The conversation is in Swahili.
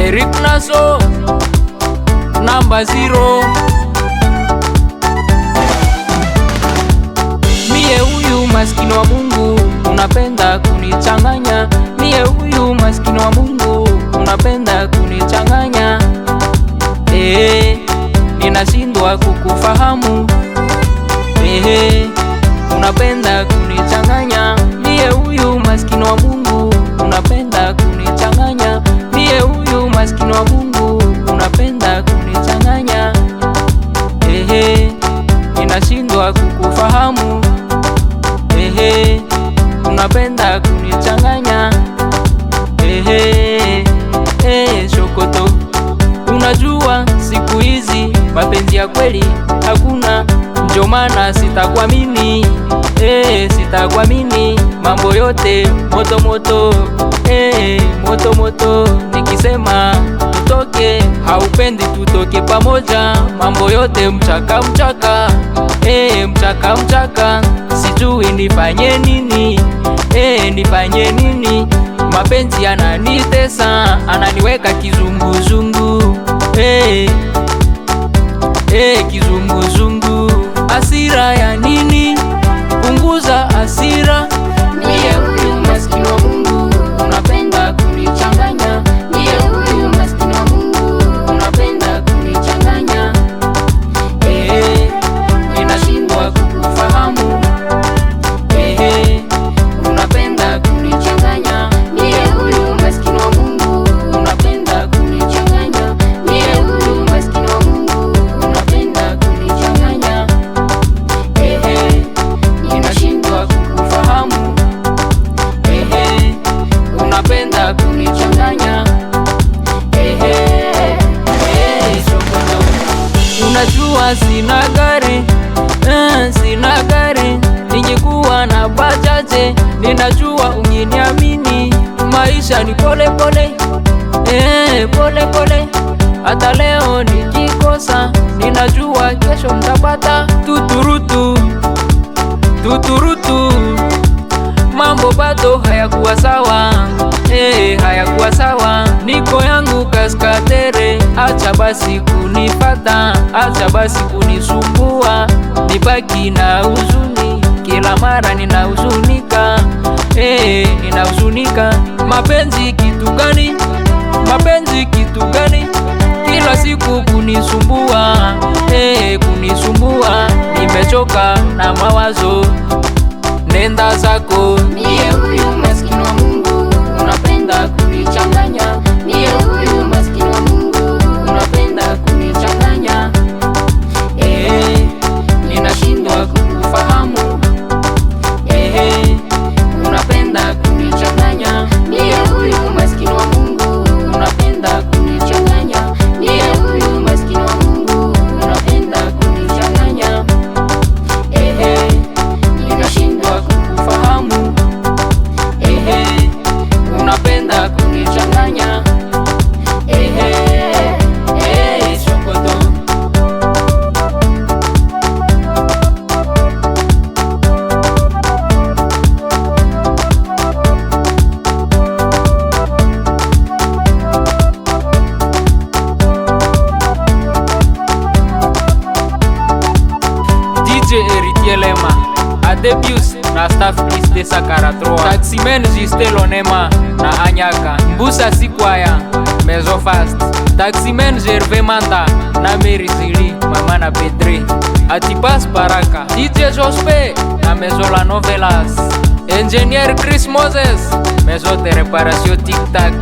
Eric Naso namba 0. Mie huyu maskini wa Mungu, unapenda kunichanganya. Mie huyu maskini wa Mungu, unapenda kunichanganya. Ninashindwa kukufahamu. Unapenda kunichanganya. Mie huyu maskini wa Mungu, unapenda kunichanganya. Mie huyu maskini wa Mungu, unapenda kunichanganya. Ninashindwa kukufahamu. Unapenda kunichanganya. Shokoto, unajua siku hizi mapenzi ya kweli hakuna, ndio maana sitakuamini. Sitakuamini, mambo yote moto moto. Moto moto, nikisema tutoke haupendi tutoke pamoja. Mambo yote mchaka mchaka. Mchaka mchaka, sijui nifanye nini. Nifanye nini? Mapenzi yananitesa, ananiweka kizunguzungu. Kizunguzungu. Asira ya nini? Punguza asira. Mie huyu maskini wa Mungu, unapenda kunichanganya. Mie huyu maskini wa Mungu, unapenda kunichanganya. Ninashindwa kukufahamu. Unapenda kunichanganya. Mie huyu maskini wa Mungu, unapenda kunichanganya. Mie huyu maskini wa Mungu, unapenda kunichanganya. Ninashindwa kukufahamu. Unapenda kunichanganya. Shokoto, unajua sina gari. Sina gari, ningekuwa na bajaje. Ninajua ungeniamini. Maisha ni pole pole. Pole pole. Hata leo nikikosa, ninajua kesho mtapata. Tuturutu, tuturutu. Mambo bado hayakuwa sawa. Hayakuwa sawa. Niko yangu kaskatere, acha basi kunifata, acha basi kunisumbua. Nibaki na huzuni, kila mara ninahuzunika. Ninahuzunika. Mapenzi kitu gani? Mapenzi kitu gani? Kila siku kunisumbua. Kunisumbua. Nimechoka na mawazo, nenda zako. Mie huyu maskini wa Mungu, unapenda kunichanganya. Mie huyu maskini wa Mungu, unapenda kunichanganya. Ninashindwa kukufahamu. Unapenda kunichanganya. Mie huyu maskini wa Mungu, unapenda kunichanganya. Mie huyu maskini wa Mungu, unapenda kunichanganya. Ninashindwa kukufahamu. Unapenda kunichanganya. Shokoto. DJ Eritier Lema, Adebius na staff list de Sakara 3. Taximen Justin Lonema na Anyaka. Mbusa Sikwaya, Mezo Fast. Taximen Gervais Manda na Mary Zili, Mama na Petri. Atipas Baraka. DJ Jospe na Mezo La Novelas. Engineer Chris Moses, Mezo de Reparation Tic Tac.